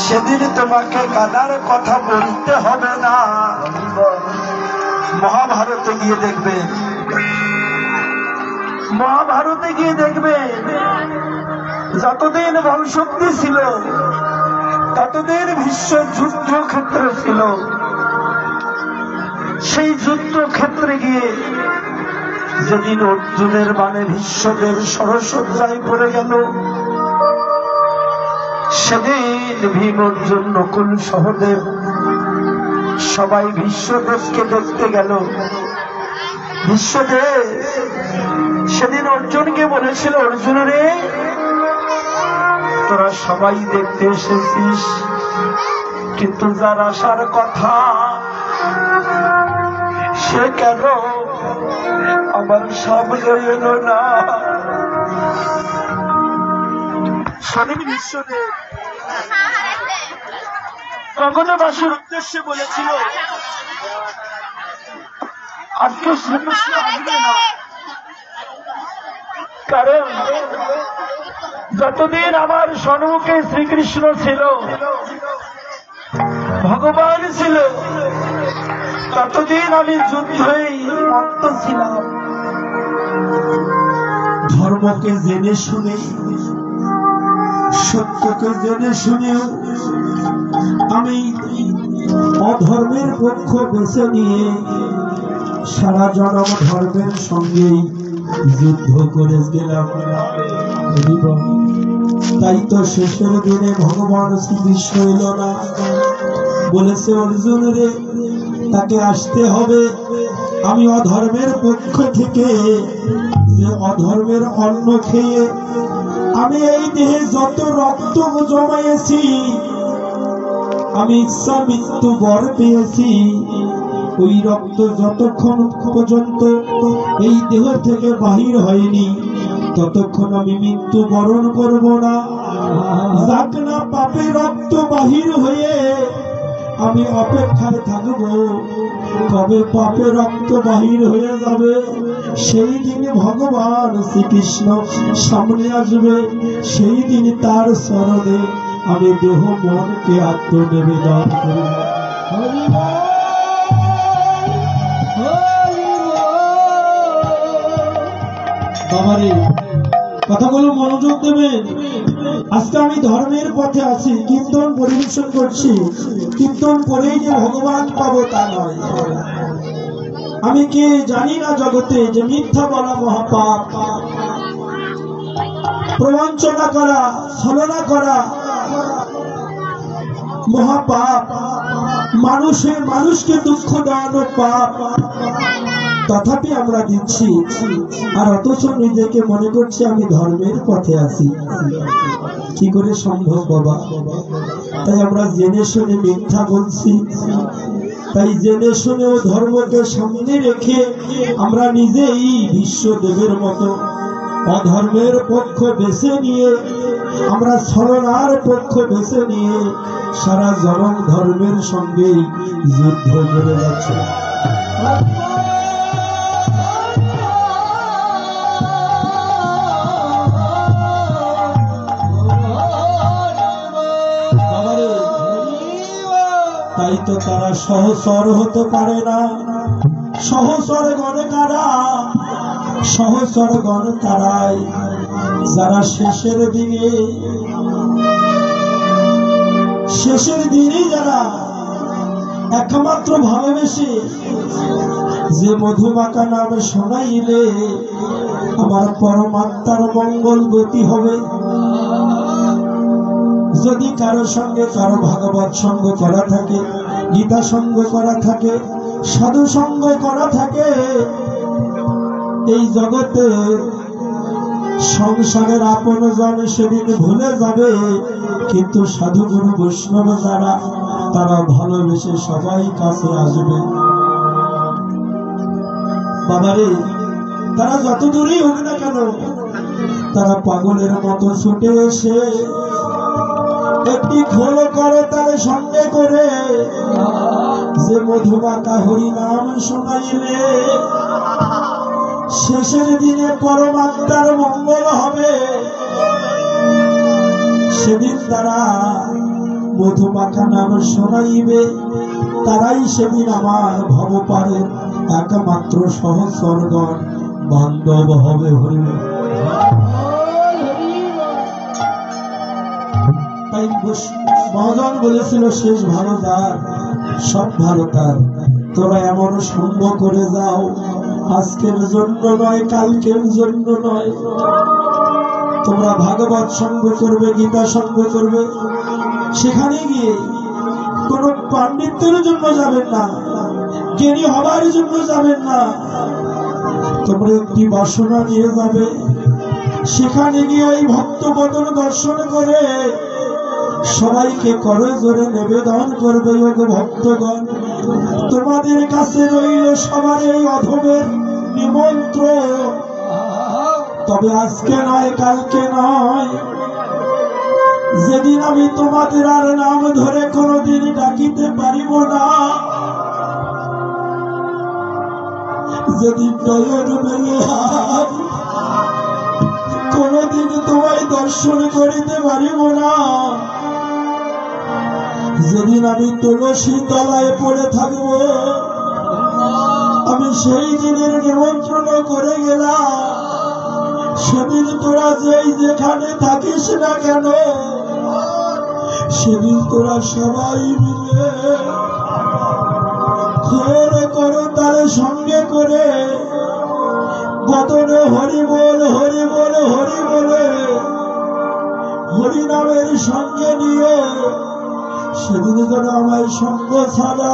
সেদিন তোমাকে কাদার কথা বলতে হবে না। মহাভারতে গিয়ে দেখবে, মহাভারতে গিয়ে দেখবে যতদিন বলশক্তি ছিল ততদিন বিশ্ব যুদ্ধক্ষেত্র ছিল। সেই যুদ্ধক্ষেত্রে গিয়ে যেদিন অর্জুনের বাণে ভীষ্মদেব সরসজ্জায় পড়ে গেল, সেদিন ভীম অর্জুন নকুল সহদেব সবাই ভীষ্মদেবকে দেখতে গেল। ভীষ্মদেব সেদিন অর্জুনকে বলেছিল, অর্জুন রে, তোরা সবাই দেখতে এসেছিস, কিন্তু যার আসার কথা সে কেন আমার সামনে এলো না? স্বামী বিশ্বদেব কখনো বাসুর উদ্দেশ্যে বলেছিল, আজকে শ্রীকৃষ্ণ আসবে না, কারণ যতদিন আমার সম্মুখে শ্রীকৃষ্ণ ছিল, ভগবান ছিল, ততদিন আমি যুদ্ধেই মত্ত ছিলাম। ধর্মকে জেনে শুনে, সত্যকে জেনে শুনেও আমি অধর্মের পক্ষ বেছে নিয়ে সারা জনম ধর্মের সঙ্গেই যুদ্ধ করে গেলাম। তাই তো শেষের দিনে ভগবান শ্রীকৃষ্ণ এলো না, বলেছে অর্জুন রে, তাকে আসতে হবে। আমি অধর্মের পক্ষ থেকে যে অধর্মের অন্ন খেয়ে আমি এই দেহে যত রক্ত জমাইছি, আমি ইচ্ছা মৃত্যু বর পেয়েছি, ওই রক্ত যতক্ষণ পর্যন্ত এই দেহ থেকে বাহির হয়নি ততক্ষণ আমি মৃত্যু বরণ করব না। যাক না পাপে রক্ত বাহির হয়ে আমি অপেক্ষায় থাকবো, কবে পাপে রক্ত বাহির হয়ে যাবে, সেই দিন ভগবান শ্রীকৃষ্ণ সামনে আসবে, সেই দিন তার চরণে আমি দেহ মনকে আত্মনিবেদন করব। বাবারে, কথাগুলো মনোযোগ দেবেন। আজকে আমি ধর্মের পথে আছি, কীর্তন পরিবেশন করছি, কীর্তন করেই যে ভগবান পাবো তা নয়। আমি কি জানি না জগতে যে মিথ্যা বলা মহাপাপ, প্রবঞ্চনা করা, ছলনা করা মহাপাপ, মানুষকে দুঃখ দেওয়ানো পাপ। তথাপি আমরা দিচ্ছি, আর অথচ নিজেকে মনে করছি আমি ধর্মের পথে আছি। কি করে সম্ভব বাবা? তাই আমরা জেনে শুনে মিথ্যা বলছি। তাই জেনে শুনেও ধর্মকে সামনে রেখে আমরা নিজেই বিশ্বদেবের মতো অধর্মের পক্ষ বেছে নিয়ে, আমরা ছলনার পক্ষ বেছে নিয়ে সারা জনম ধর্মের সঙ্গেই যুদ্ধ করে যাচ্ছে। তাই তো তারা সহচর হতে পারে না। সহচর গণে কারা? সহচর গণ তারাই যারা শেষের দিনে যারা একমাত্র ভালোবেসে যে মধুমাখা নাম শোনাইলে আমার পরমাত্মার মঙ্গল গতি হবে। যদি কারো সঙ্গে কারো ভাগবত সঙ্গ করা থাকে, গীতা সঙ্গ করা থাকে, সাধু সঙ্গ করা থাকে, এই জগতে সংসারের আপন জন সেদিন ভুলে যাবে, কিন্তু সাধু গুরু বৈষ্ণব যারা, তারা ভালোবেসে সবাই কাছে আসবে। বাবারে, তারা যত দূরেই হোক না কেন, তারা পাগলের মতো ছুটে এসে একটি খোল করে তার সঙ্গে করে যে মধুমাখা হরি নাম শোনাইলে শেষের দিনে পরমাত্মার মঙ্গল হবে। সেদিন তারা মধুমাখা নাম শোনাইবে, তারাই সেদিন আমার ভবপারের একমাত্র সহচরগণ বান্ধব হবে। হরিল। তাই মহাজন বলেছিল, শেষ ভালো যার সব ভালো তার। তোরা এমন সঙ্গ করে যাও, আজকের জন্য নয়, কালকের জন্য নয়। তোমরা ভাগবত সঙ্গ করবে, গীতা সঙ্গ করবে, সেখানে গিয়ে কোন পাণ্ডিত্যের জন্য যাবেন না, জ্ঞানী হবার জন্য যাবেন না। তোমরা একটি বাসনা নিয়ে যাবে, সেখানে গিয়ে ওই ভক্তবদন দর্শন করে সবাইকে করে জোরে নিবেদন করবে, ওগো ভক্তগণ, তোমাদের কাছে রইল সবার এই অধমের নিমন্ত্রণ। তবে আজকে নয়, কালকে নয়, যেদিন আমি তোমাদের আর নাম ধরে কোনদিন ডাকিতে পারিব না, যেদিন নয়ন মেলে কোনদিন তোমায় দর্শন করিতে পারিব না, যেদিন আমি তুলসী তলায় পড়ে থাকব, আমি সেই দিনের নিমন্ত্রণ করে গেলাম। সেদিন তোরা যেই যেখানে থাকিস না কেন, সেদিন তোরা সবাই মিলে খোর করো তারে সঙ্গে করে বদনে হরি বল, হরি বল, হরি বলে হরিনামের সঙ্গে নিয়ে সেদিন যেন আমার সঙ্গ ছাড়া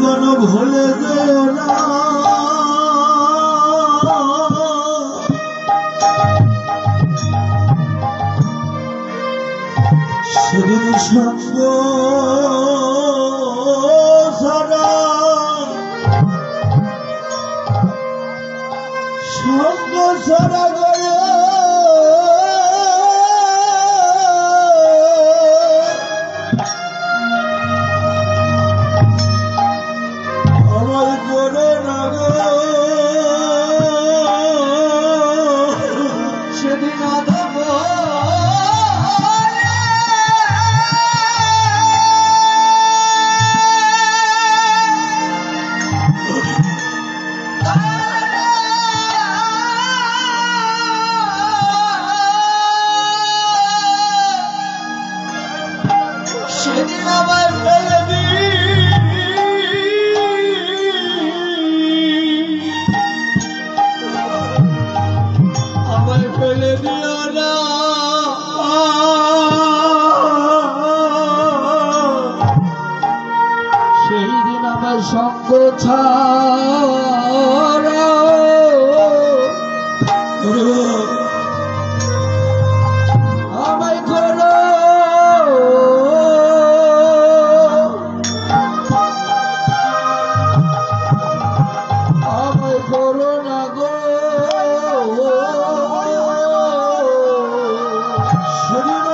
গুরুজন ভুলে যেও না, সেদিন সঙ্গ সারা সঙ্গ সারা গড়ে আমার করে না গো, সেদিন আধব সেদিন আমার ফেলে দি, আমার ফেলে দিও না, সেই দিন আমার সঙ্গ ছাড়া আমায় করো, আমায় করো না গো, সেদিন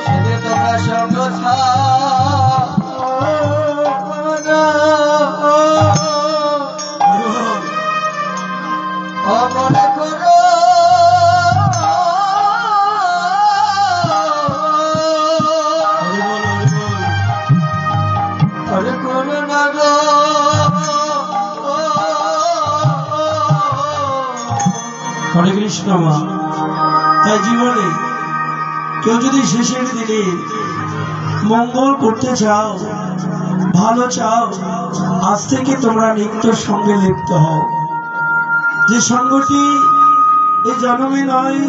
ভুলে তোমরা সঙ্গ মনে করো, হরে করো না গো, হরে কৃষ্ণ। মা তাই জীবনে কেউ যদি শেষের দিনে মঙ্গল করতে চাও, ভালো চাও, আজ থেকে তোমরা নিত্য সঙ্গে লিপ্ত হও। যে সঙ্গটি এই জন্মে নয়,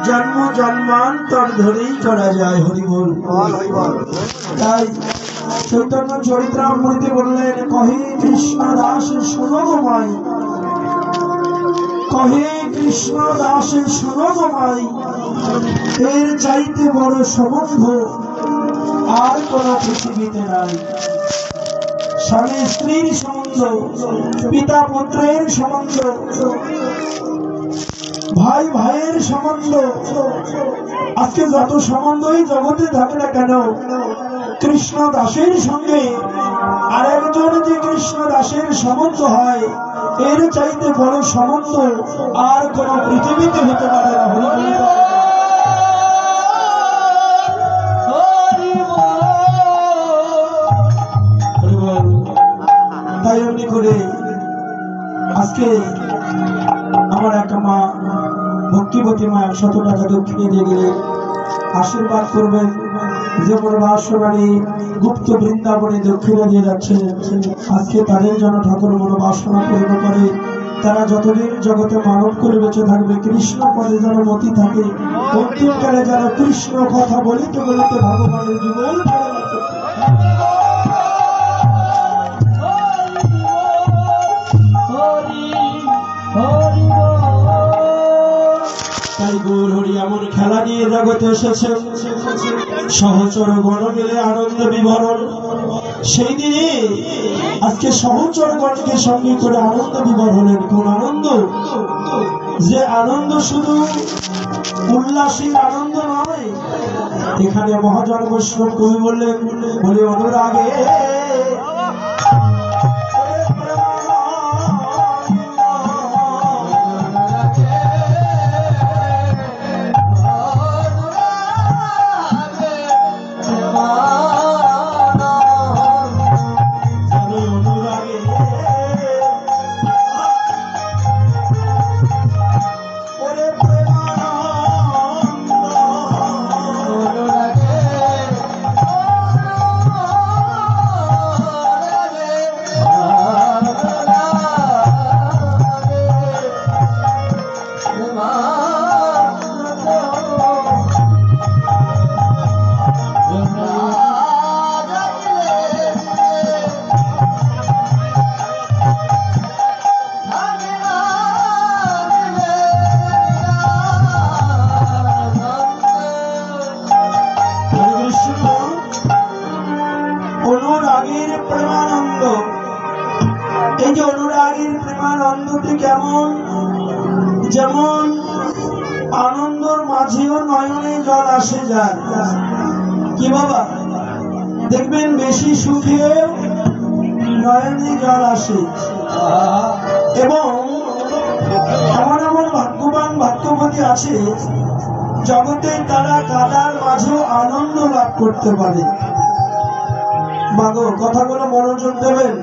জন্ম জন্মান্তর ধরেই করা যায়। হরিবল। তাই চৈতন্য চরিত্রামৃতে বললেন, কহে কৃষ্ণ দাস সুরগমাই, কহে কৃষ্ণ দাস সুরগমাই, এর চাইতে বড় সম্বন্ধ আর কোন পৃথিবীতে নাই। স্বামী স্ত্রীর সম্বন্ধ, পিতা পুত্রের সম্বন্ধ, ভাই ভাইয়ের সম্বন্ধ, আজকে যত সম্বন্ধই জগতে থাকে না কেন, কৃষ্ণ দাসের সঙ্গে আর একজন যে কৃষ্ণ দাসের সম্বন্ধ হয়, এর চাইতে বড় সম্বন্ধ আর কোন পৃথিবীতে হতে পারে না। তাই এমনি করে আজকে আমার এক মা, ভক্তিবতী মা, 100 টাকা দক্ষিণে দিয়ে আশীর্বাদ করবেন যে মোর বাসবাড়ি গুপ্ত বৃন্দাবনে দক্ষিণে দিয়ে যাচ্ছে। আজকে তাদের জন্য ঠাকুর মনোবাসনা পূর্ণ করে তারা যতদিন জগতে মানব করে বেঁচে থাকবে, কৃষ্ণ পদে যেন মতি থাকে, অন্তিমকালে যারা কৃষ্ণ কথা বলিতে বলিতে ভগবানের জীবন ছেড়ে গেছে। তাই গৌর হরি এমন খেলা নিয়ে জগতে এসেছে, সহচর গণ মিলে আনন্দ বিভরণ। সেই দিনে আজকে সহচর গণকে সঙ্গে করে আনন্দ বিভরণের কোন আনন্দ, যে আনন্দ শুধু উল্লাসীর আনন্দ নয়। এখানে মহাজন বৈষ্ণব কবি বললেন, বলে অনুরাগে অনুরাগের প্রেমানন্দ। এই যে অনুরাগের প্রেমানন্দটি কেমন, যেমন আনন্দর মাঝেও নয়নে জল আসে যায়। কি বাবা, দেখবেন বেশি সুখে নয়নে জল আসে। এবং এমন এমন ভাগ্যবান ভাগ্যবতী আছে জগতে, তারা কাদার মাঝেও আনন্দ লাভ করতে পারে। মাগো, কথাগুলো মনোযোগ দেবেন।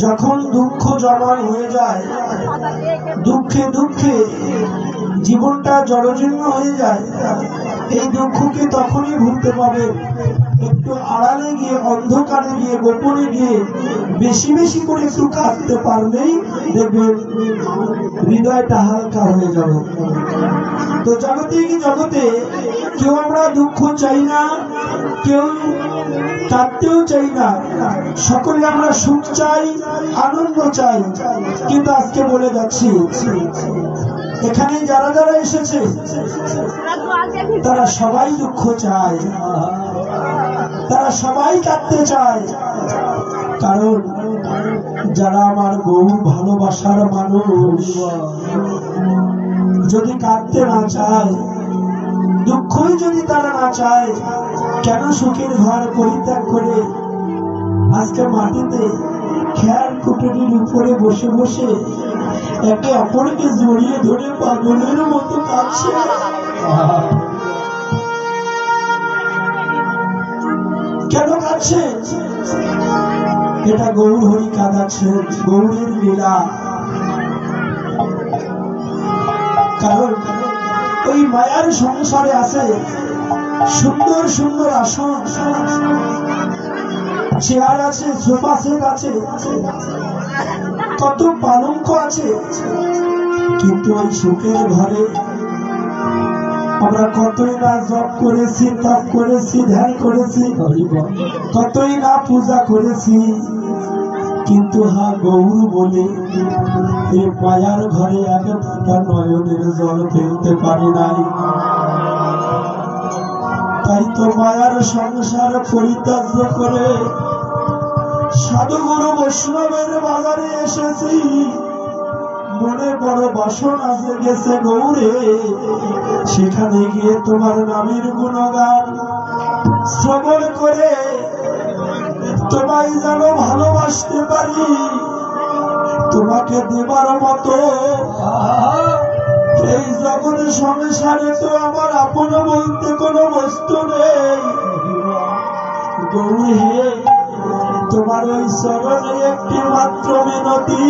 যখন দুঃখ জমাট হয়ে যায়, দুঃখে দুঃখে জীবনটা জড়জীর্ণ হয়ে যায়, এই দুঃখকে তখনই ভুলতে পাবে একটু আড়ালে গিয়ে, অন্ধকারে গিয়ে, গোপনে গিয়ে বেশি বেশি করে একটু কাঁদতে পারলেই দেখবেন হৃদয়টা হালকা হয়ে যাবে। তো জগতে কি জগতে কেউ আমরা দুঃখ চাই না, কেউ কাঁদতেও চাই না, সকলে আমরা সুখ চাই, আনন্দ চাই। কিন্তু আজকে বলে যাচ্ছি, এখানে যারা যারা এসেছে তারা সবাই দুঃখ চায়, তারা সবাই কাঁদতে চায়। কারণ যারা আমার গৌর ভালোবাসার মানুষ, যদি কাঁদতে না চায়, দুঃখই যদি তারা না চায়, কেন সুখের ঘর পরিত্যাগ করে আজকে মাটিতে খেয়ার কুটুরির উপরে বসে বসে একে অপরকে জড়িয়ে ধরে পাগলের মতো কাঁদছে? কেন কাঁদছে? এটা গৌর হরি কাঁদাচ্ছে, গৌরের লীলা। কারণ ওই মায়ার সংসারে আছে সুন্দর সুন্দর আসন, চেয়ার আছে, সোফা সেট আছে, কত পালঙ্ক আছে, কিন্তু ওই সুখের ঘরে আমরা কতই না জপ করেছি, তপ করেছি, ধ্যান করেছি, কতই না পূজা করেছি, কিন্তু হা গৌর বলে এই মায়ার ঘরে এক ফোঁটা নয়নের জল ফেলতে পারি নাই। তাই তো মায়ার সংসার পরিত্যাগ করে সাধুগুরু বৈষ্ণবের বাজারে এসেছি। মনে বড় বাসনা জেগেছে গৌরে, সেখানে গিয়ে তোমার নামের গুণগান শ্রবণ করে তোমায় যেন ভালোবাসতে পারি, তোমাকে দেবার মতো এই জগৎ সংসারে তো আমার আপন বলতে কোনো বস্তু নেই। গৌর হে, তোমার ওই চরণে একটি মাত্র মিনতি,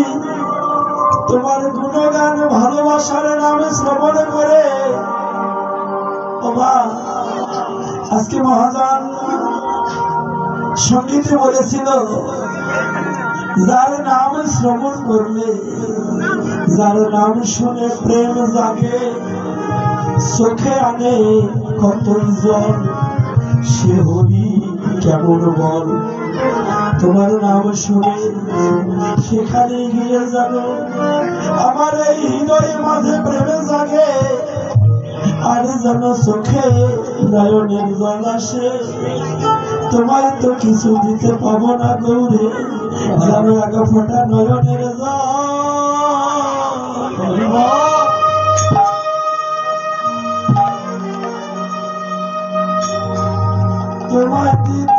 তোমার গুণগান ভালোবাসার নামে শ্রবণ করে। আজকে মহাজন সঙ্গীতে বলেছিল যার নাম শ্রবণ করলে, যার নাম শুনে প্রেম জাগে, চোখে আনে কত জল, সে হরি কেমন বল। তোমার নাম শুনে সেখানে গিয়ে জানো আমার এই হৃদয়ে মাঝে প্রেমে জাগে, আর যেন চোখে নয়নের জল আসে। তোমায় তো কিছু দিতে পাবো না গৌরে, জানো এক ফোঁটা নয়নের জল তোমায় দিতে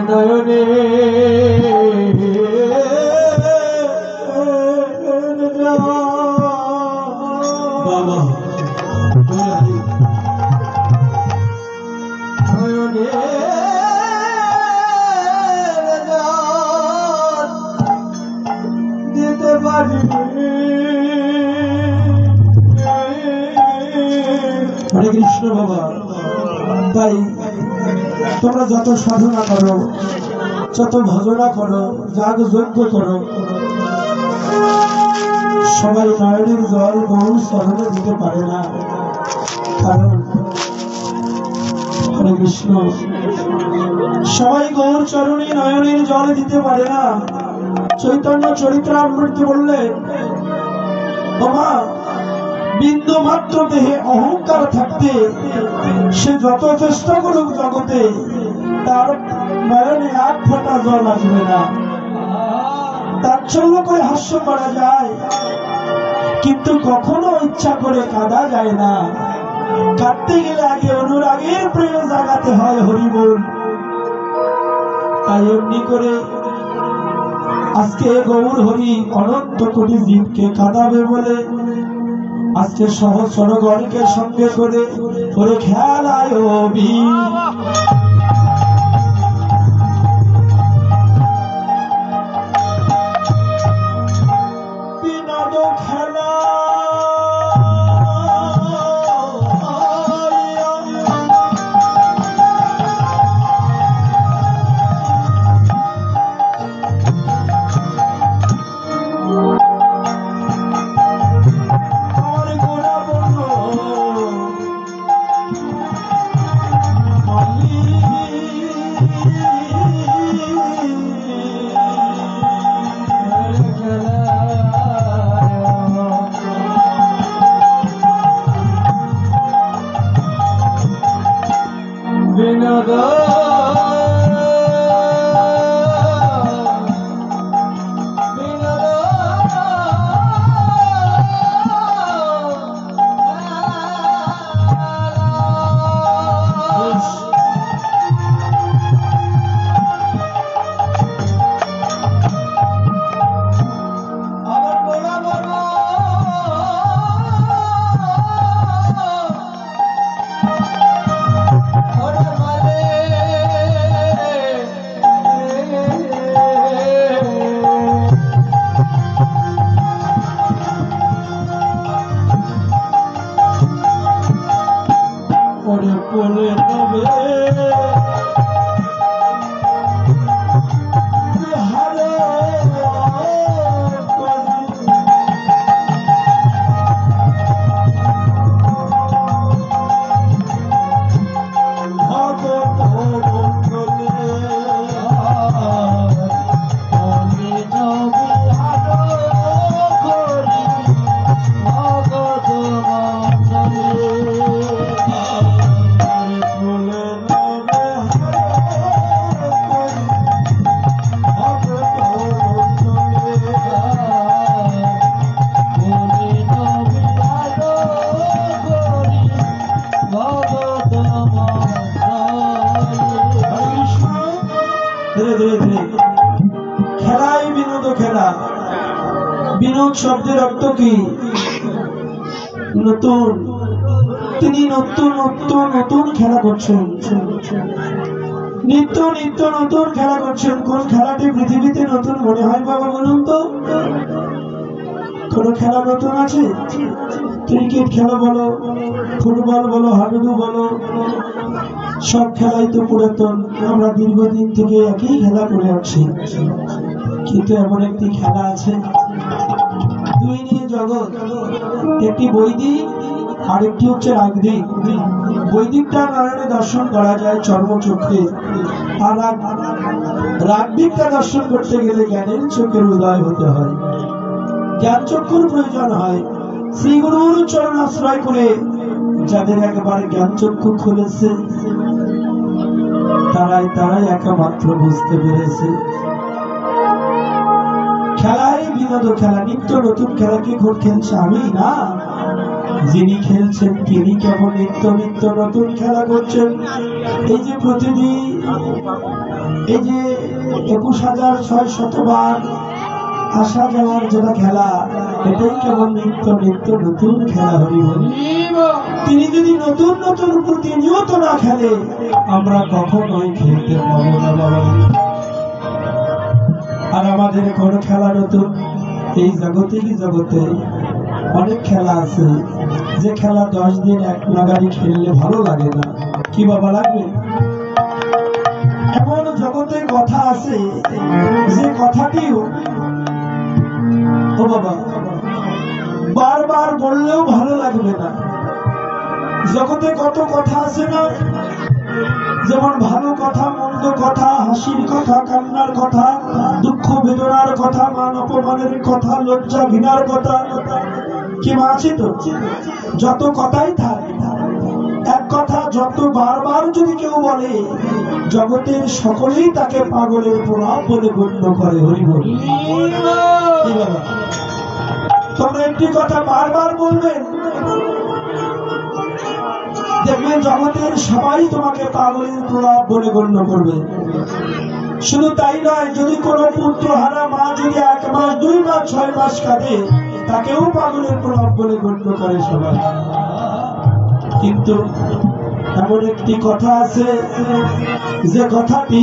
নয়নে বাবা নয়নে দিতে পারি। হরে কৃষ্ণ বাবা। তাই তোমরা যত সাধনা করো, যত ভজনা করো, যাগ যজ্ঞ করো, সবাই নয়নের জল গৌর চরণে দিতে পারে না। কারণ হরে কৃষ্ণ, সবাই গৌর চরণে নয়নের জল দিতে পারে না। চৈতন্য চরিত্রামৃতে বললেন, বাবা বিন্দু মাত্র দেহে অহংকার থাকতে সে যত চেষ্টা করুক জগতে, তার নয়নে এক ফোঁটা জল আসবে না। তাচ্ছল্য করে হাস্য করা যায়, কিন্তু কখনো ইচ্ছা করে কাঁদা যায় না। কাঁদতে গেলে আগে অনুরাগের প্রেম জাগাতে হয় হরি বল। তাই এমনি করে আজকে গৌর হরি অনন্ত কোটি জীবকে কাঁদাবে বলে আজকে সহস্রগণকে সঙ্গে করে ওরে খেলায় বিনোদ খেলা Ore male শব্দের অর্থ কি? নতুন। তিনি নতুন নতুন নতুন খেলা করছেন, নিত্য নিত্য নতুন খেলা করছেন। কোন খেলাটি পৃথিবীতে নতুন মনে হয় বাবা বলুন তো? কোন খেলা নতুন আছে? ক্রিকেট খেলা বলো, ফুটবল বলো, হাডুডু বলো, সব খেলাই তো পুরাতন। আমরা দীর্ঘদিন থেকে একই খেলা করে আসছি। কিন্তু এমন একটি খেলা আছে, দুই নিয়ে জগৎ। একটি বৈদিক আর একটি হচ্ছে রাগদিক। বৈদিকটা নারায়ণের দর্শন করা যায় চর্মচক্ষে, আর রাগদিকটা দর্শন করতে গেলে জ্ঞানের চোখের উদয় হতে হয়, জ্ঞান চক্ষুর প্রয়োজন হয়। শ্রী গুরুর চরণ আশ্রয় করে যাদের একেবারে জ্ঞান চক্ষু খুলেছে, তারাই একমাত্র বুঝতে পেরেছে খেলায় বিনোদ খেলা, নিত্য নতুন খেলা। কি খেলছে? আমি না, যিনি খেলছেন তিনি কেমন নিত্য নিত্য নতুন খেলা করছেন। এই যে প্রতিদিন এই যে 21,600 বার আসা যাওয়ার যেটা খেলা, এটাই কেবল নিত্য নিত্য নতুন খেলা। হরি বলি। তিনি যদি নতুন নতুন প্রতিনিয়ত না খেলে, আমরা কখনোই খেলতে পারবো না বাবা। আর আমাদের কোন খেলা নতুন? এই জগতে অনেক খেলা আছে, যে খেলা 10 দিন এক নাগাড়ি খেললে ভালো লাগে না। কি বাবা লাগবে? এমন জগতে কথা আছে যে কথাটিও ও বাবা বারবার বললেও ভালো লাগবে না। জগতে কত কথা আছে না, যেমন ভালো কথা, মন্দ কথা, হাসির কথা, কান্নার কথা, দুঃখ বেদনার কথা, মান অপমানের কথা, লজ্জা ঘৃণার কথা। কি আছে তো? যত কথাই থাক, এক কথা যত বারবার যদি কেউ বলে, জগতের সকলেই তাকে পাগলের প্রলাপ বলে গণ্য করে। হরি বল। তোমরা একটি কথা বারবার বলবেন, দেখবেন জগতের সবাই তোমাকে পাগলের প্রলাপ বলে গণ্য করবে। শুধু তাই নয়, যদি কোনো পুত্র হারা মা যদি 1 মাস 2 মাস 6 মাস কাঁদে, তাকেও পাগলের প্রলাপ বলে গণ্য করে সবাই। কিন্তু এমন একটি কথা আছে, যে কথাটি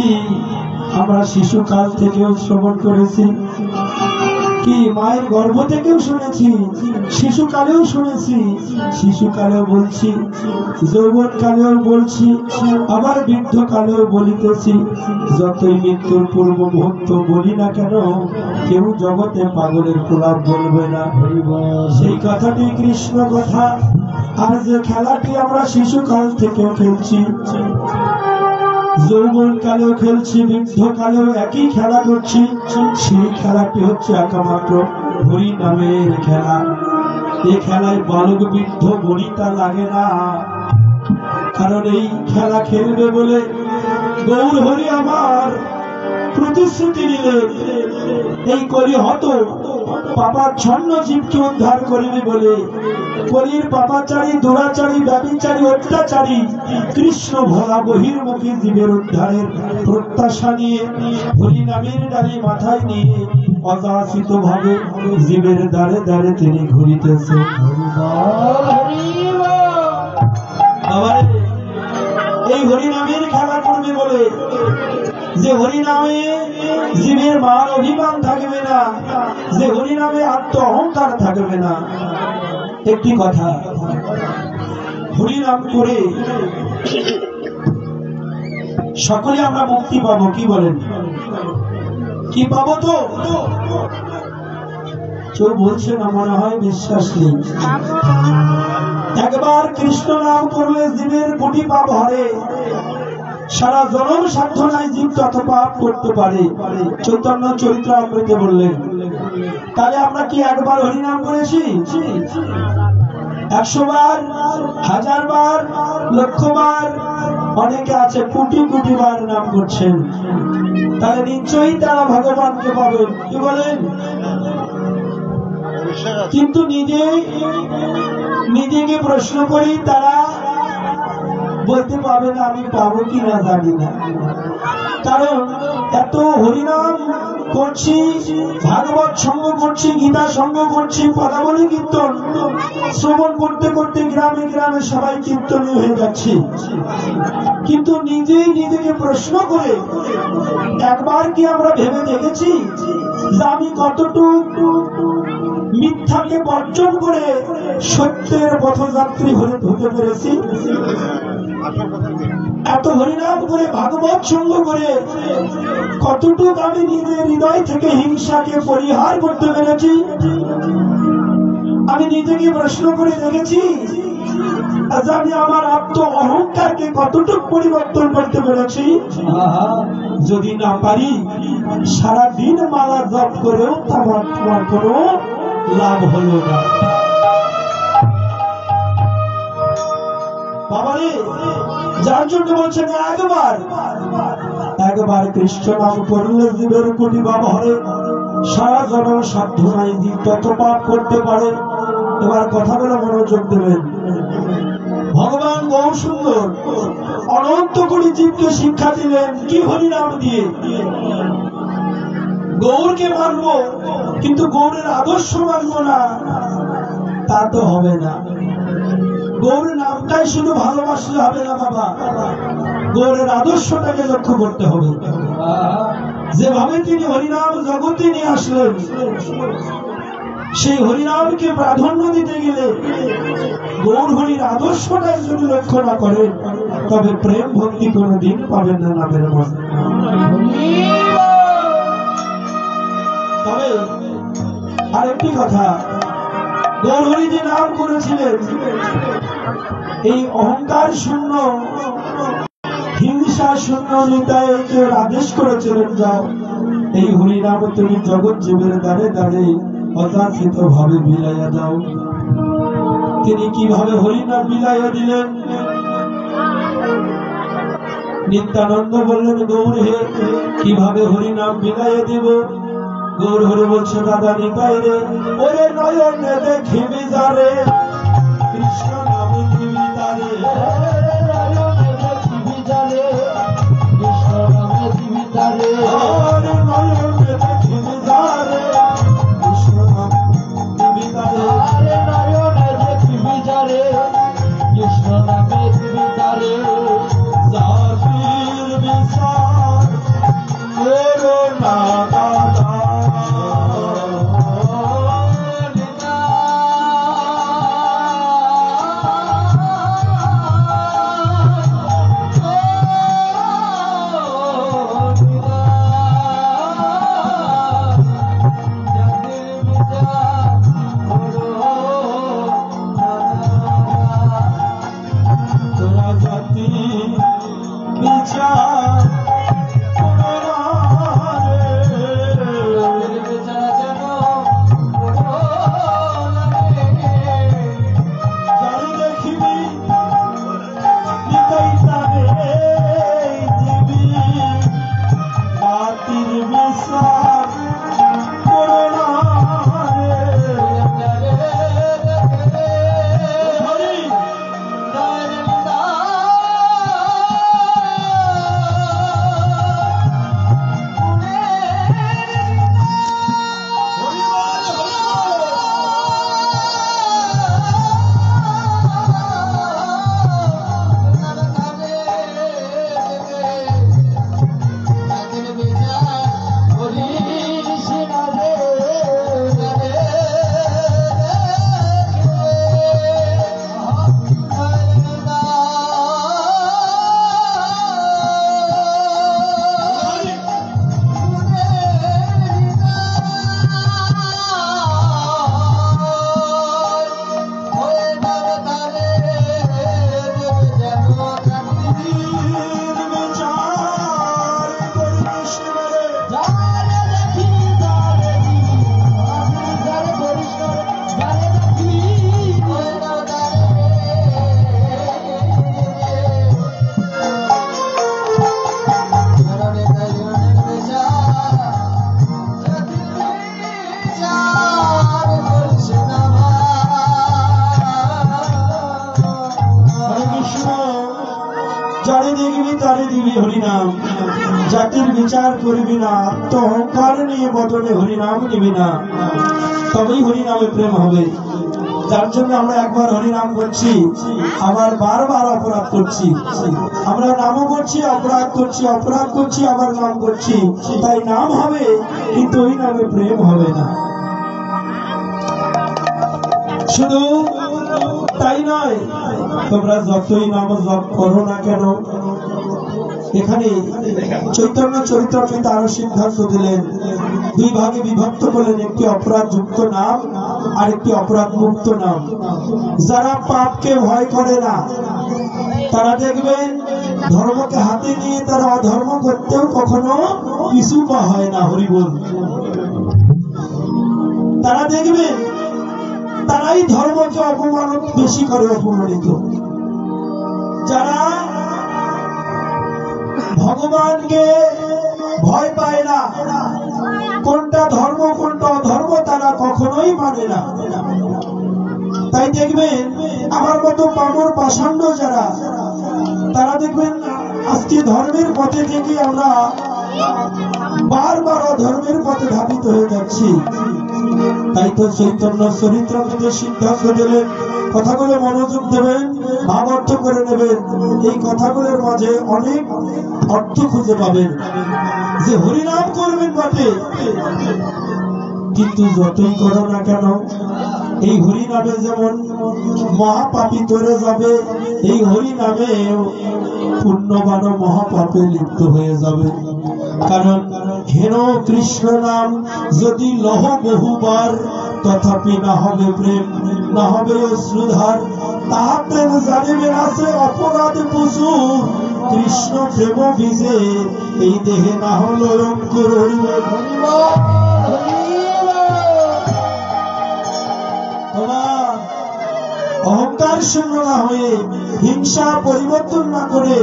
আমরা শিশুকাল থেকেও শ্রবণ করেছি, কি মায়ের গর্ভ থেকেও শুনেছি, শিশুকালেও শুনেছি, শিশুকালেও বলছি, যৌবন কালেও বলছি, আবার বৃদ্ধ কালেও বলিতেছি। যতই মৃত্যুর পূর্ব মুহূর্ত বলি না কেন, কেউ জগতে পাগলের প্রলাপ বলবে না। সেই কথাটি কৃষ্ণ কথা। আর যে খেলাটি আমরা শিশুকাল থেকেও খেলছি, যৌবন কালেও খেলছি, বৃদ্ধ কালেও একই খেলা করছি, সেই খেলাটি হচ্ছে একমাত্র হরি নামের খেলা। এই খেলায় বালক বৃদ্ধ বনিতা লাগে না, কারণ এই খেলা খেলবে বলে গৌর হরি আমার প্রতিশ্রুতি নিলেন। এই কলি হত পাপাচ্ছন্ন জীবকে উদ্ধার করিবে বলে, কলির পাপাচারী, দুরাচারী, ব্যভিচারী, অত্যাচারী কৃষ্ণ ভোলা বহির্মুখী জীবের উদ্ধারের প্রত্যাশা নিয়ে হরি নামের ডালি মাথায় নিয়ে অযাচিত ভাবে জীবের দ্বারে দ্বারে তিনি ঘুরিতেছে। এই হরি নামের খেলা করবে বলে, যে হরি নামে জীবের মান অভিমান থাকবে না, যে হরি নামে আত্ম অহংকার থাকবে না। একটি কথা, হরি নাম করে সকলে আমরা মুক্তি পাবো। কি বলেন? কি পাবো? তো কেউ বলছে না, মনে হয় বিশ্বাস নেই। একবার কৃষ্ণ নাম করলে জীবের কোটি পাপ হরে, সারা জনম সাধনায় জীব তত পাপ করতে পারে। চৈতন্য চরিত্রামৃতে বললেন। তাহলে আমরা কি একবার হরিনাম করেছি? 100 বার, 1000 বার, লক্ষ বার, অনেকে আছে কোটি কোটি বার নাম করছেন। তাহলে নিশ্চয়ই তারা ভগবানকে পাবেন। কি বলেন? কিন্তু নিজেকে প্রশ্ন করি, তারা বলতে পারবে না আমি পাবো কিনা জানি না, কারণ এত হরিনাম করছি, ভাগবত সঙ্গ করছি, গীতা সঙ্গ করছি, পদাবলী কীর্তন শ্রবণ করতে করতে গ্রামে গ্রামে সবাই কীর্তনী হয়ে যাচ্ছে, কিন্তু নিজেই নিজেকে প্রশ্ন করে একবার কি আমরা ভেবে দেখেছি যে আমি কতটুকু মিথ্যাকে বর্জন করে সত্যের পথযাত্রী হতে পেরেছি? এত হরিনাম করে ভাগবত সঙ্গ করে কতটুকু আমি নিজের হৃদয় থেকে হিংসাকে পরিহার করতে পেরেছি? আমি নিজেকে প্রশ্ন করে দেখেছি যে আমি আমার আত্ম অহংকারকে কতটুকু পরিবর্তন করতে পেরেছি? যদি না পারি সারাদিন মালা জপ করেও তোমার কোনো লাভ হলো না। বাবারে, যার জন্য বলছেন একবার কৃষ্ণ নাম করলে জীবের কোটি বাবা হরে, সারা জনম সাধ্য নাই জীব তত পাপ করতে পারে। এবার কথাগুলো মনোযোগ দেবেন। ভগবান বহু সুন্দর অনন্ত কোটি জীবকে শিক্ষা দিলেন কি হরিনাম দিয়ে। গৌরকে মানব কিন্তু গৌরের আদর্শ মানব না, তা তো হবে না। গৌরের নামটাই শুধু ভালোবাসলে হবে না বাবা, গৌরের আদর্শটাকে লক্ষ্য করতে হবে। যেভাবে তিনি হরিনাম জগতে নিয়ে আসলেন, সেই হরিনামকে প্রাধান্য দিতে গেলে গৌর হরির আদর্শটাই যদি লক্ষ্য না করেন তবে প্রেম ভক্তি কোনদিন পাবেন না নামের মধ্যে। তবে আরেকটি কথা, গৌর হরি যে নাম করেছিলেন এই অহংকার শূন্য হিংসা শূন্য নিতাইকে আদেশ করেছিলেন, যাও এই হরিনাম তুমি জগৎ জীবের দ্বারে দ্বারে অযাচিত ভাবে বিলাইয়া দাও। তিনি কিভাবে হরিনাম বিলাইয়া দিলেন? নিত্যানন্দ বললেন গৌর হে কিভাবে হরিনাম বিলাইয়া দিব? গৌর হরি বলছে দাদা নিতাই রে, ওরে নয়নে দেখিবি যারে কৃষ্ণ নামে দিবি তারে, নয়নে দেখিবি যারে কৃষ্ণ নামে দিবি তারে, ওরে নয়নে দেখিবি যারে কৃষ্ণ নামে দিবি তারে, আরে নয়নে দেখিবি যারে কৃষ্ণ নামে দিবি তারে, জাতির বিচার করো না দাদা। নিবি হরিনাম, জাতির বিচার করবি না, আত্ম অহংকার নিয়ে বদলে হরিনাম নিবি না, তবেই হরিনামে প্রেম হবে। যার জন্য আমরা একবার হরিনাম করছি, আবার বারবার অপরাধ করছি। আমরা নামও করছি, অপরাধ করছি, অপরাধ করছি, আবার নাম করছি। তাই নাম হবে, কিন্তু ওই নামে প্রেম হবে না। শুধু তাই নয়, তোমরা যতই নাম জপ করো না কেন, এখানে চৈতন্য চরিতামৃতে আরো সিদ্ধান্ত দিলেন, দুই ভাগে বিভক্ত করলেন, একটি অপরাধ যুক্ত নাম আর একটি অপরাধ মুক্ত নাম। যারা পাপকে ভয় করে না, তারা দেখবেন ধর্মকে হাতে নিয়ে তারা অধর্ম করতেও কখনো পিছু পা হয় না। হরিবল। তারা দেখবেন তারাই ধর্মকে অপমান বেশি করে, অপমানিত। যারা ভগবানকে ভয় পায় না, কোনটা ধর্ম কোনটা অধর্ম তারা কখনোই মানে না। তাই দেখবেন আমার মতো পামর পাষণ্ড যারা, তারা দেখবেন আজকে ধর্মের পথে থেকে আমরা বারবার অধর্মের পথে ধাবিত হয়ে যাচ্ছি। তাই তো চৈতন্য চরিতামৃতে সিদ্ধান্ত দিলেন, কথাগুলো মনোযোগ দেবেন, ভাব অর্থ করে নেবেন। এই কথাগুলোর মাঝে অনেক অর্থ খুঁজে পাবেন। যে হরিনাম করবেন বটে, কিন্তু যতই করো না কেন, এই হরিনামে যেমন মহাপাপী তরে যাবে, এই হরিনামে পুণ্যবান মহাপাপে লিপ্ত হয়ে যাবে। কারণ হেন কৃষ্ণ নাম যদি লহ বহুবার, তথাপি না হবে প্রেম, না হবে অশ্রুধার। তাহা প্রেম জানিবেন আছে অপরাধ প্রচুর, কৃষ্ণ প্রেম বীজে এই দেহে না হল অঙ্কুর। অহংকার শূন্য না হয়ে, হিংসা পরিবর্তন না করে,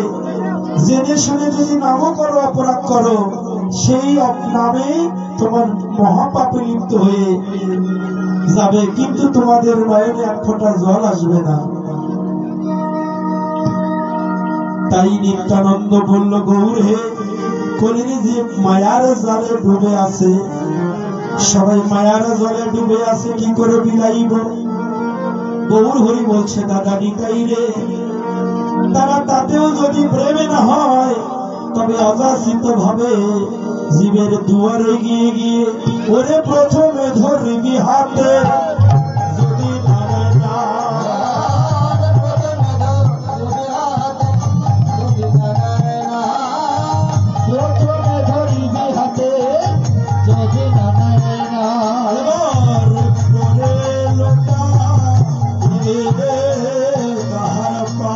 জেনে শুনে যদি নামও করো, অপরাধ করো, সেই নামে তোমার মহাপাপে লিপ্ত হয়ে যাবে, কিন্তু তোমাদের নয়নে এক ফোঁটা জল আসবে না। তাই নিত্যানন্দ বলল, গৌর হে, কলির যে মায়ার জলে ডুবে আছে, সবাই মায়ার জলে ডুবে আছে, কি করে বিলাইব? গৌর হরি বলছে, দাদা নিতাই রে, তারা তাতেও যদি প্রেমে না হয়, তবে অযাচিত ভাবে জীবের দুয়ারে গিয়ে গিয়ে ওরে প্রথমে ধরবি হাতে, যদি ধরে না প্রথমে ধরবি হাতে, যদি ধরে না পরে লোটা কাহার পা।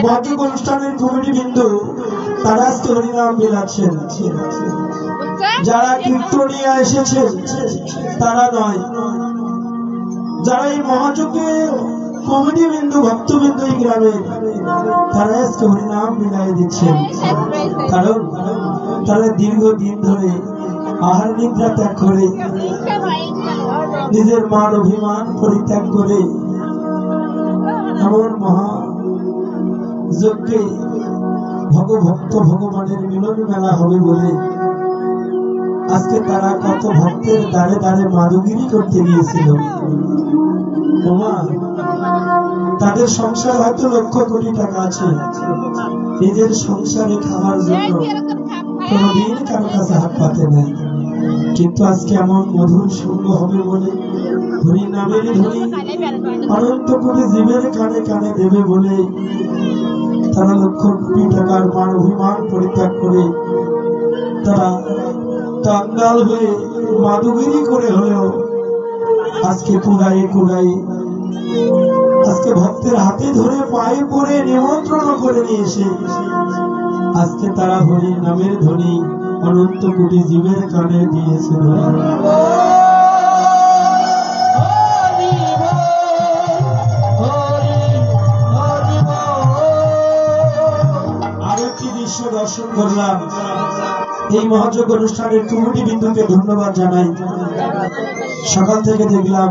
মহাযজ্ঞ অনুষ্ঠানের কমিটি বিন্দু তারা আজকে হরিনাম বিলাচ্ছেন। যারা কীর্তনিয়া এসেছেন তারা নয়, যারা এই মহাযজ্ঞে কমিটি বিন্দু ভক্তবিন্দু এই গ্রামে তারা আজকে হরিনাম বিলাই দিচ্ছেন। কারণ তারা দীর্ঘদিন ধরে আহার নিদ্রা ত্যাগ করে নিজের মান অভিমান পরিত্যাগ করে এমন মহা যজ্ঞে ভগভক্ত ভগবানের মিলন মেলা হবে বলে আজকে তারা কত ভক্তের দ্বারে দ্বারে মাদুগিরি করতে গিয়েছিল। তাদের সংসার হয়তো লক্ষ কোটি টাকা আছে, নিজের সংসারে খাওয়ার জন্য কোনদিন কারো কাছে হাত পাতে নাই, কিন্তু আজকে এমন মধুর সঙ্গ হবে বলে হরি নামের ধরি অনন্ত কোটি জীবের কানে কানে দেবে বলে তারা লক্ষ কোটি টাকার মান অভিমান পরিত্যাগ করে তারা কাঙ্গাল হয়ে মাদুগিরি করে হলেও আজকে কুড়াই কুড়াই আজকে ভক্তের হাতে ধরে পায়ে পড়ে নিমন্ত্রণ করে নিয়ে এসে আজকে তারা হরি নামের ধ্বনি অনন্ত কোটি জীবের কানে দিয়েছিল। আরেকটি দৃশ্য দর্শন করলাম। এই মহাযজ্ঞ অনুষ্ঠানের কমিটি বিন্দুকে ধন্যবাদ জানাই। সকাল থেকে দেখলাম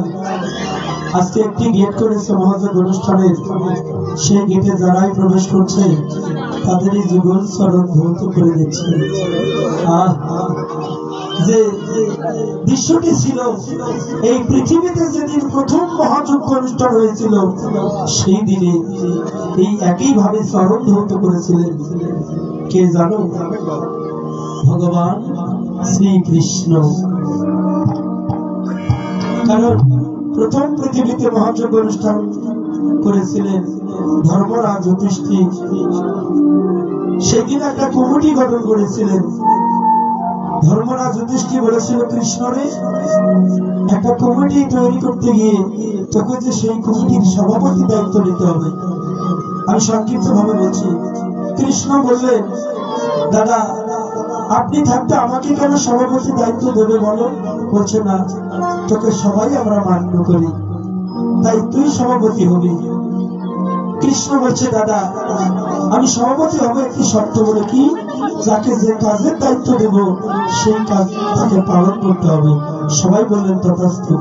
আজকে একটি গেট করেছে মহাযজ্ঞ অনুষ্ঠানের, সেই গেটে যারাই প্রবেশ করছে তাদেরই জীবন চরণ ধৌত করে দিচ্ছে। যে দৃশ্যটি ছিল এই পৃথিবীতে যেদিন প্রথম মহাযজ্ঞ অনুষ্ঠান হয়েছিল সেই দিনে এই একইভাবে চরণ ধৌত করেছিলেন কে জানো? ভগবান শ্রীকৃষ্ণ। কারণ প্রথম পৃথিবীতে মহাযজ্ঞ অনুষ্ঠান করেছিলেন ধর্মরাজ যুধিষ্ঠির। সেদিন একটা কমিটি গঠন করেছিলেন। ধর্মরাজ যুধিষ্ঠির বলেছিল কৃষ্ণরে একটা কমিটি তৈরি করতে গিয়ে তোকে যে সেই কমিটির সভাপতি দায়িত্ব নিতে হবে। আমি সংক্ষিপ্ত ভাবে বলছি। কৃষ্ণ বললেন দাদা আপনি থাকতে আমাকে কেন সভাপতি দায়িত্ব দেবে বলো? বলছে না, তোকে সবাই আমরা মান্য করি, তাই তুই সভাপতি হবি। কৃষ্ণ বলছে দাদা আমি সভাপতি হব একটি শর্ত বলে, কি? যাকে যে কাজের দায়িত্ব দেব সেই কাজ তাকে পালন করতে হবে। সবাই বললেন তথাস্তু।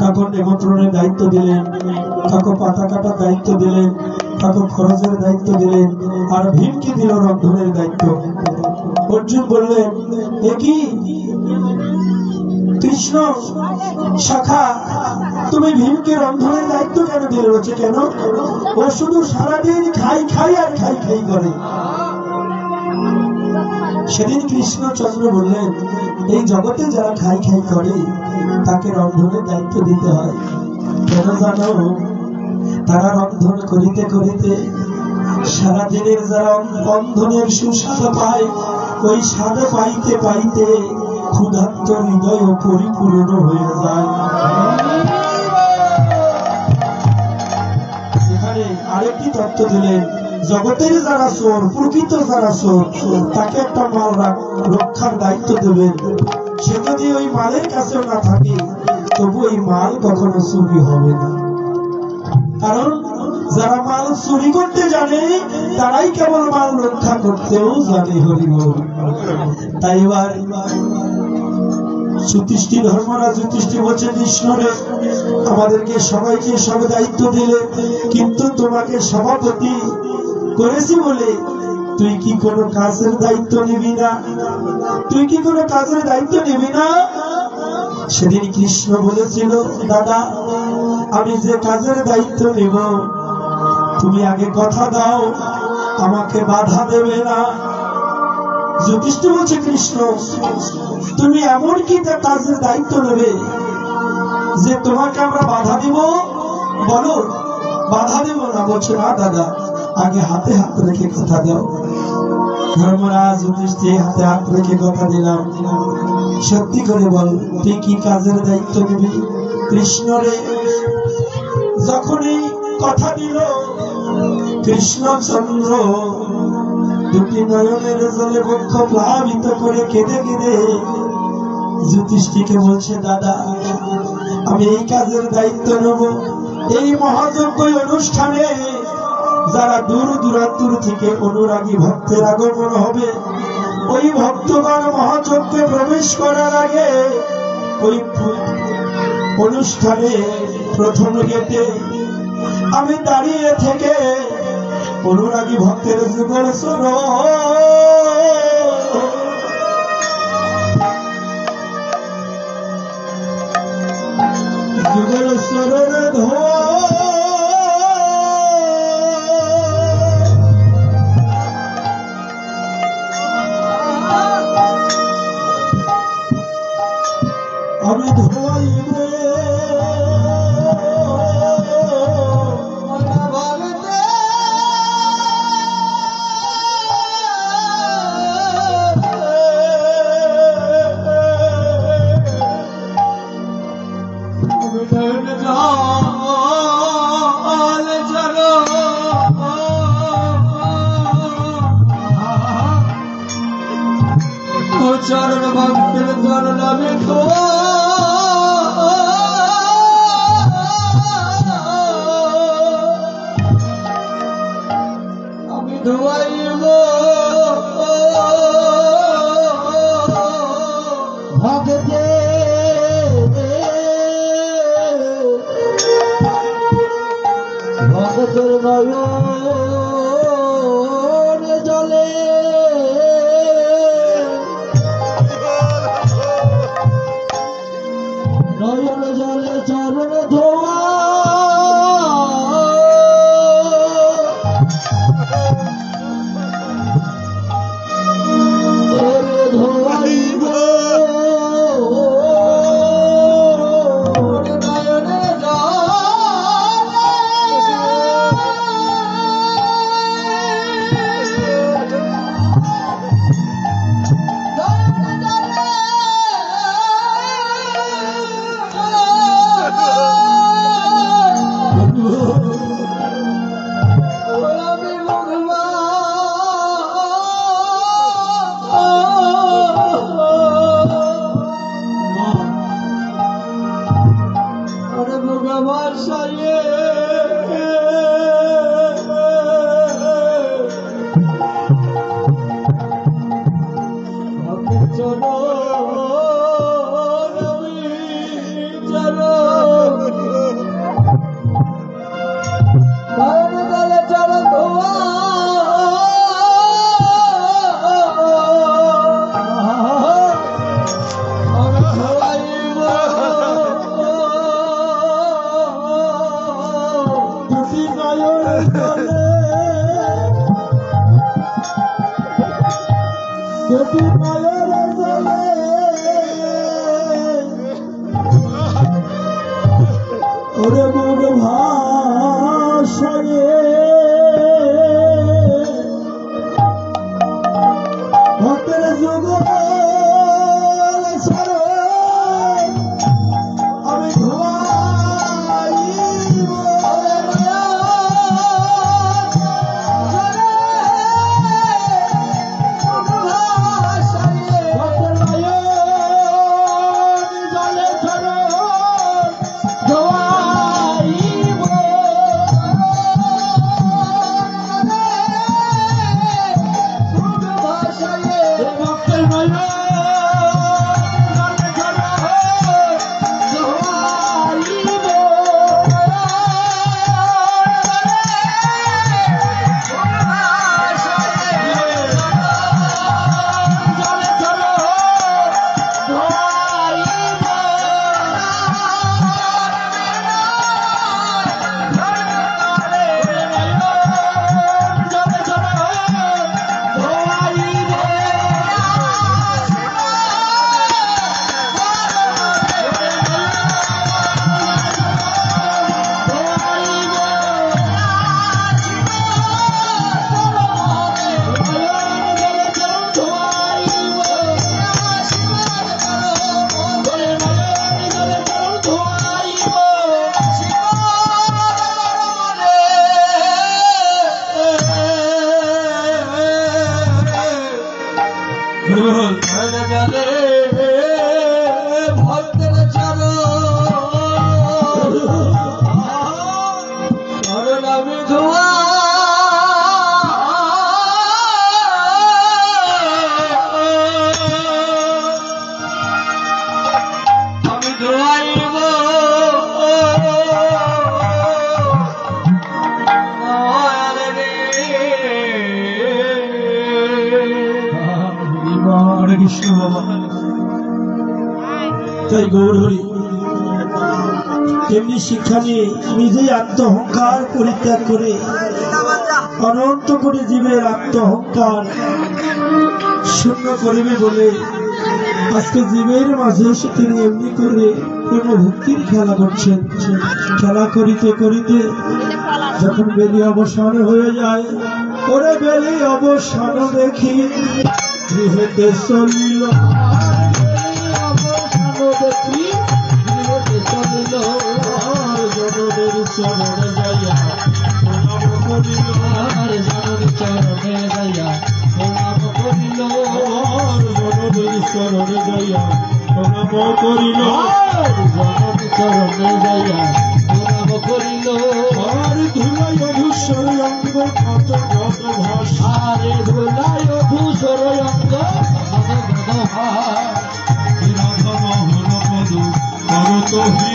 কাকু নিমন্ত্রণের দায়িত্ব দিলেন, কাকু পাতা কাটার দায়িত্ব দিলেন, কাকু খরচের দায়িত্ব দিলেন, আর ভীমকে দিল রন্ধনের দায়িত্ব। অর্জুন বললেন কি কৃষ্ণ শাখা তুমি ভীমকে রন্ধনের দায়িত্ব কেন দিলে? হচ্ছে কেন? ও শুধু সারাদিন খাই খাই আর খাই খাই করে। সেদিন কৃষ্ণচন্দ্র বললেন এই জগতে যারা খাই খাই করে তাকে রন্ধনের দায়িত্ব দিতে হয়। কেন জানো? তারা রন্ধন করিতে করিতে সারাদিনের যারা রন্ধনের সুস্বাদ পায় ওই স্বাদ পাইতে পাইতে ক্ষুধার্ত হৃদয় পরিপূর্ণ হয়ে যায়। এখানে আরেকটি তত্ত্ব দিলেন, জগতের যারা চোর, প্রকৃত যারা চোর, তাকে একটা মাল রক্ষার দায়িত্ব দেবেন। সে যদি ওই মালের কাছে না থাকে তবু ওই মাল কখনো চুরি হবে না। কারণ যারা মাল চুরি করতে জানে তারাই কেবল মাল রক্ষা করতেও জানে। হরিবল। তাই এবার যুধিষ্ঠির ধর্মরাজ যুধিষ্ঠির বলছে কৃষ্ণরে আমাদেরকে সবাইকে সব দায়িত্ব দিলে, কিন্তু তোমাকে সভাপতি করেছি বলে তুই কি কোনো কাজের দায়িত্ব নিবি না? তুই কি কোনো কাজের দায়িত্ব নিবি না? সেদিন কৃষ্ণ বলেছিল দাদা আমি যে কাজের দায়িত্ব নেব তুমি আগে কথা দাও আমাকে বাধা দেবে না। যুধিষ্ঠির বলছে কৃষ্ণ তুমি এমন কি কাজের দায়িত্ব নেবে যে তোমাকে আমরা বাধা দিব? বলো। বাধা দেব না। বলছে না দাদা আগে হাতে হাত রেখে কথা দাও। ধর্মরাজ যুধিষ্ঠির হাতে হাত রেখে কথা দিলাম, সত্যি করে বল তুই কি কাজের দায়িত্ব নিবি? কৃষ্ণরে যখনই কথা দিল কৃষ্ণচন্দ্র দুটি নয়নের জলে বক্ষ প্লাবিত করে কেঁদে কেঁদে যুধিষ্ঠিরকে বলছে, দাদা আমি এই কাজের দায়িত্ব নেব। এই মহাযজ্ঞ অনুষ্ঠানে যারা দূর দূরান্তর থেকে অনুরাগী ভক্তের আগমন হবে, ওই ভক্তগণ মহাযজ্ঞে প্রবেশ করার আগে ওই অনুষ্ঠানে প্রথম গেটে আমি দাঁড়িয়ে থেকে অনুরাগী ভক্তের যুগল সরোরে আমি ধোয়াইব চরণ ভক্তের চরণ আমি ধোয়াইব ভক্তে ভক্তের নয়ন জলে নয়ন জলে চরণ ধোয়া ধোয়াইব নয়ন জলে কৃষ্ণ বাবা। তাই গৌর হরি এমনি শিক্ষা নিয়ে নিজেই আত্মহংকার পরিত্যাগ করে অনন্ত করে জীবের আত্মহংকার শূন্য করিবে বলে আজকে জীবের মাঝে এসে তিনি এমনি করে প্রেম ভক্তির খেলা করছেন। খেলা করিতে করিতে যখন বেলি অবসান হয়ে যায়, ওরে বেলি অবসান দেখি গৃহেতে চলিল, দেখি গৃহেতে চলিল, জনদের চরণে যাইয়া প্রণাম করিল, জনদের চরণে যাইয়া প্রণাম করিল, জনদের চরণে যাইয়া প্রণাম করিল, জনদের চরণে যাইয়া প্রণাম করিল। আর ধুলাই ধূসর অঙ্গ কত কত ভাষা, রে ধুলাই ধূসর অঙ্গ কত কত ভাষা, করত